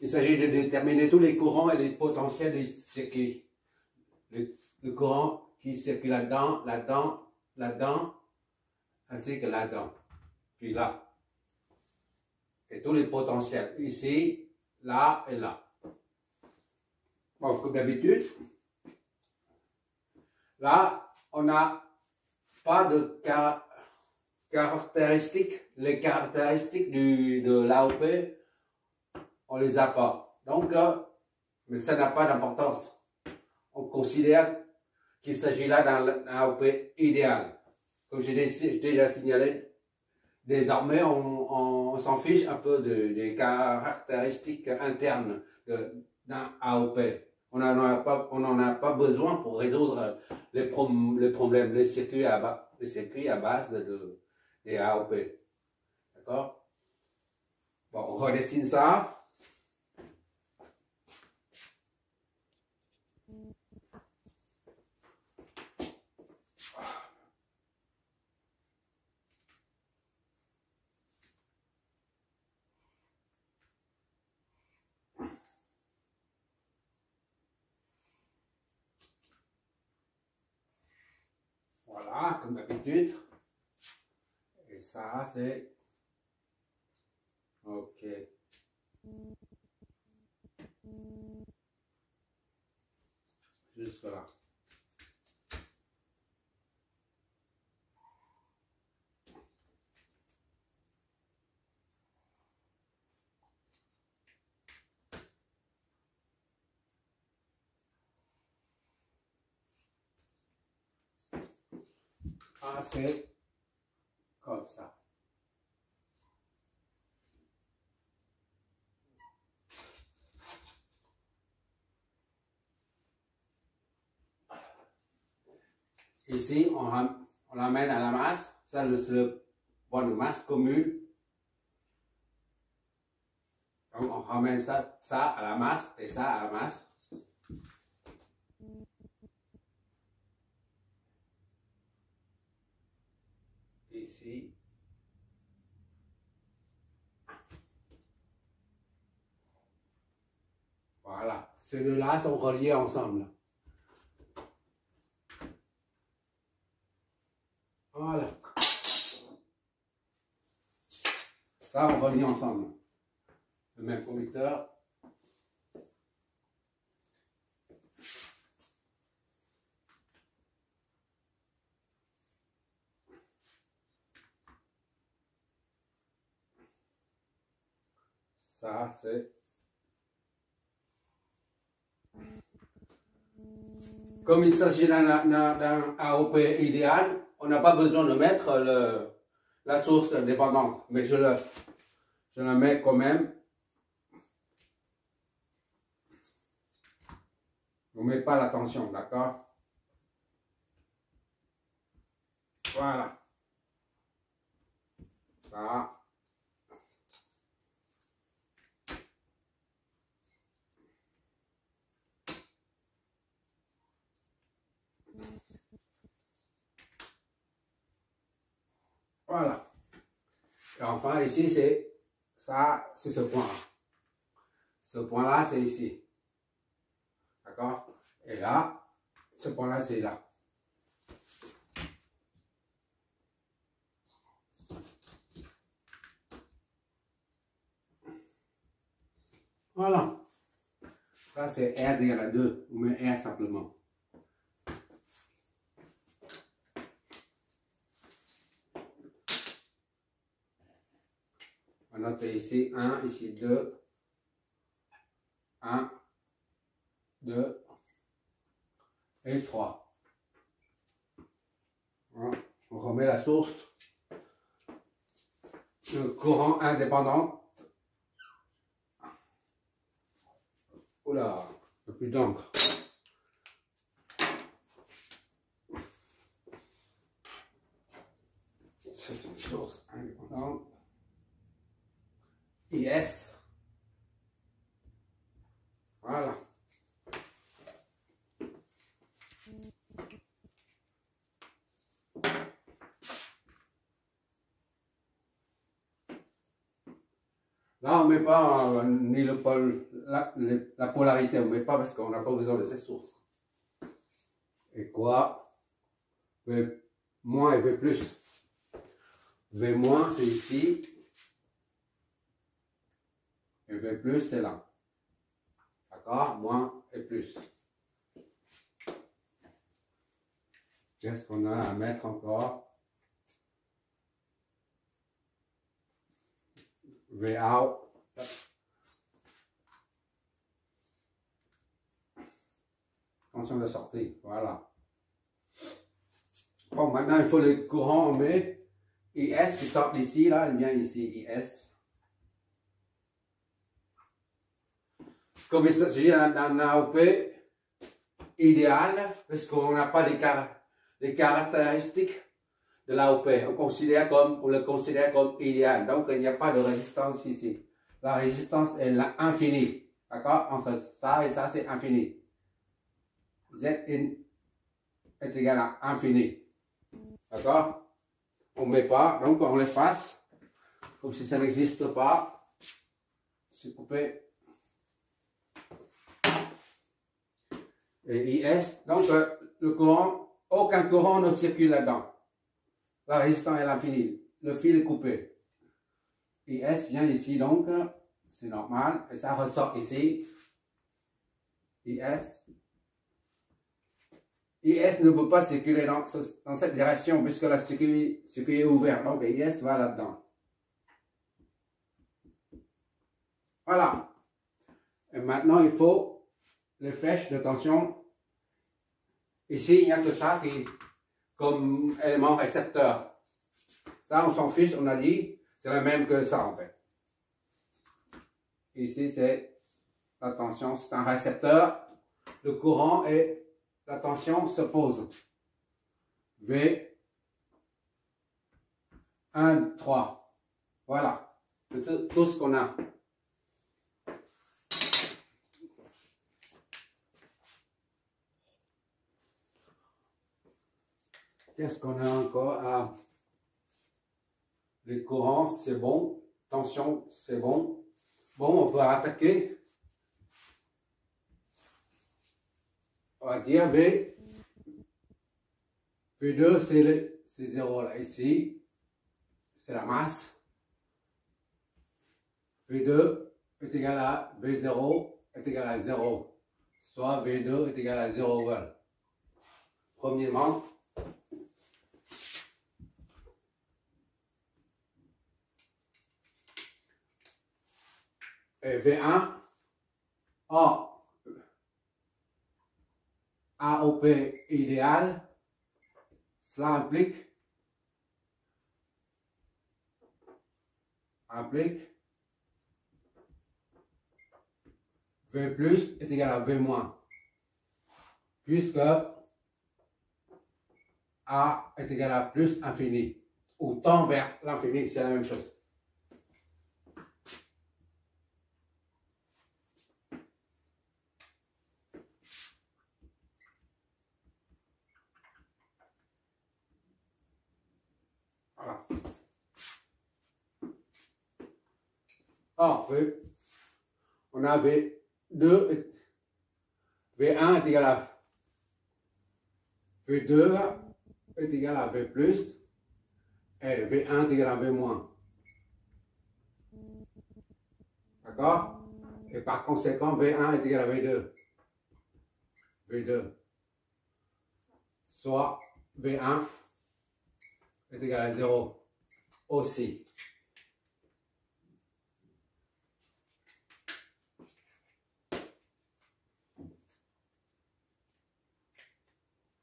Il s'agit de déterminer tous les courants et les potentiels des circuits. Le courant qui circule là-dedans, là-dedans, là-dedans, ainsi que là-dedans. Puis là. Et tous les potentiels. Ici, là et là. Bon, comme d'habitude. Là, on n'a pas de caractéristiques. Les caractéristiques de l'AOP, on les a pas. Donc, mais ça n'a pas d'importance. On considère qu'il s'agit là d'un AOP idéal. Comme j'ai déjà signalé, désormais, on s'en fiche un peu des caractéristiques internes d'un AOP. On n'en a pas besoin pour résoudre les problèmes, les circuits à base des AOP. D'accord? Bon, on redessine ça. Voilà, comme d'habitude. Et ça, c'est... OK. Jusque là. Ah, c'est comme ça. Ici, on l'amène à la masse. Ça, c'est le point de masse commune. Donc, on ramène ça à la masse et ça à la masse. Ici. Voilà. Ces deux-là sont reliés ensemble. Voilà. Ça, on relie ensemble. Le même conducteur. Ça, c'est... Comme il s'agit d'un AOP idéal, on n'a pas besoin de mettre la source dépendante. Mais je la mets quand même. On ne met pas la tension, d'accord? Voilà. Ça. Voilà. Et enfin, ici, c'est ça, c'est ce point-là. Ce point-là, c'est ici. D'accord? Et là, ce point-là, c'est là. Voilà. Ça, c'est R égale à 2. On met R simplement. On note ici 1, ici 2. 1, 2 et 3. Voilà. On remet la source. Le courant indépendant. Oula, il n'y a plus d'encre. C'est une source indépendante. IS. Voilà. Là, on ne met pas ni le pôle la polarité, on ne met pas parce qu'on n'a pas besoin de ces sources. Et quoi? V moins et V plus. V moins, c'est ici. Et V plus, c'est là. D'accord? Moins et plus. Qu'est-ce qu'on a à mettre encore? V out. Tension de sortie. Voilà. Bon, maintenant, il faut le courant, on met IS qui sort d'ici, là, il vient ici, IS. Comme il s'agit d'un AOP idéal, parce qu'on n'a pas les caractéristiques de l'AOP, on le considère comme idéal. Donc, il n'y a pas de résistance ici. La résistance est infinie. D'accord? Entre ça et ça, c'est infini. Zin est égal à infini. D'accord? On ne met pas, donc on l'efface. Comme si ça n'existe pas. C'est coupé. Et IS, donc le courant, aucun courant ne circule là-dedans. La résistance est l'infini. Le fil est coupé. IS vient ici, donc c'est normal. Et ça ressort ici. IS. IS ne peut pas circuler dans cette direction puisque le circuit est ouvert. Donc IS va là-dedans. Voilà. Et maintenant, il faut les flèches de tension. Ici, il n'y a que ça qui comme élément récepteur. Ça, on s'en fiche, on a dit, c'est la même que ça en fait. Ici, c'est la tension, c'est un récepteur. Le courant et la tension se posent. V 1, 3. Voilà. C'est tout ce qu'on a. Qu'est-ce qu'on a encore à... Les courants, c'est bon. Tension, c'est bon. Bon, on peut attaquer. On va dire V. V2, c'est 0 là. Ici, c'est la masse. V2 est égal à V0 est égal à 0. Soit V2 est égal à 0 vol. Premièrement, et V1, AOP idéal, cela implique V plus est égal à V moins, puisque A est égal à plus infini, ou tend vers l'infini, c'est la même chose. Voilà. Or, on a V2, V1 est égal à V2 est égal à V plus et V1 est égal à V moins. D'accord? Et par conséquent, V1 est égal à V2. V2. Soit V1 est égal à 0 aussi.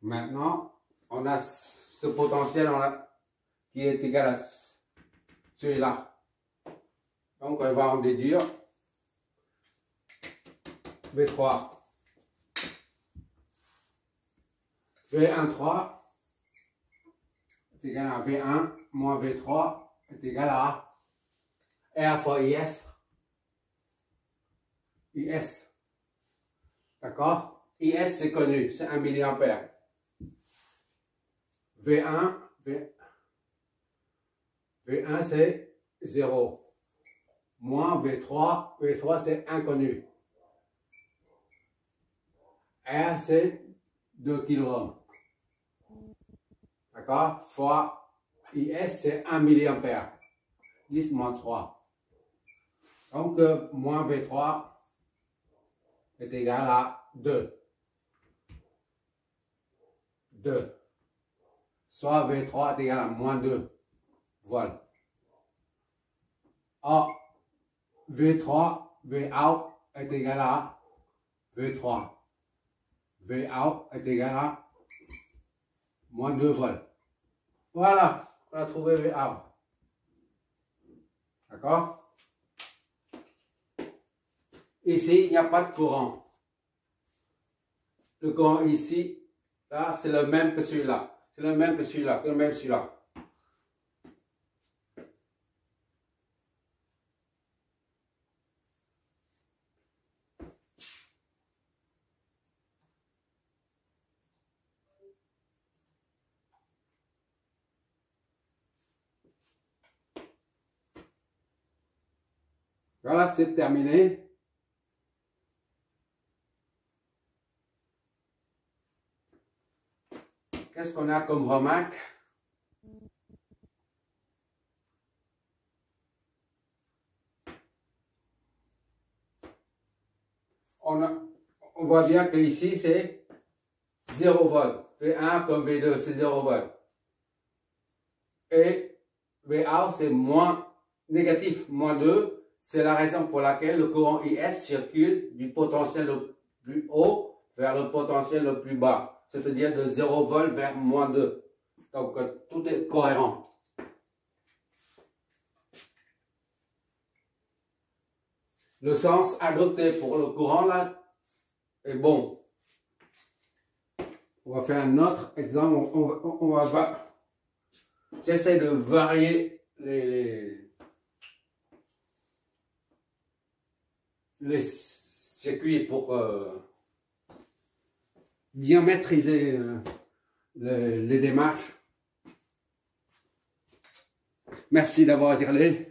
Maintenant, on a ce potentiel qui est égal à celui-là. Donc, on va en déduire V3. V1,3 est égal à V1 moins V3 est égal à R fois IS. IS. D'accord? IS, c'est connu, c'est 1 mA. V1 c'est 0. Moins V3 c'est inconnu. R, c'est 2 kg. D'accord? Fois IS, c'est 1 mA. 10 moins 3. Donc, moins V3 est égal à 2. 2. Soit V3 est égal à moins 2 volts. Or, V3, Vout est égal à V3. Vout est égal à moins 2 volts. Voilà, on a trouvé Vout. D'accord? Ici, il n'y a pas de courant. Le courant ici, là, c'est le même que celui-là. C'est le même que celui-là, que le même celui-là. Voilà, c'est terminé. Qu'est-ce qu'on a comme remarque? On voit bien que ici c'est 0 volt. V1 comme V2 c'est 0 volt. Et Vout c'est moins négatif, moins 2. C'est la raison pour laquelle le courant IS circule du potentiel le plus haut vers le potentiel le plus bas. C'est-à-dire de 0 volt vers moins 2. Donc tout est cohérent. Le sens adopté pour le courant là est bon. On va faire un autre exemple. On va j'essaie de varier les circuits pour bien maîtriser les démarches. Merci d'avoir regardé.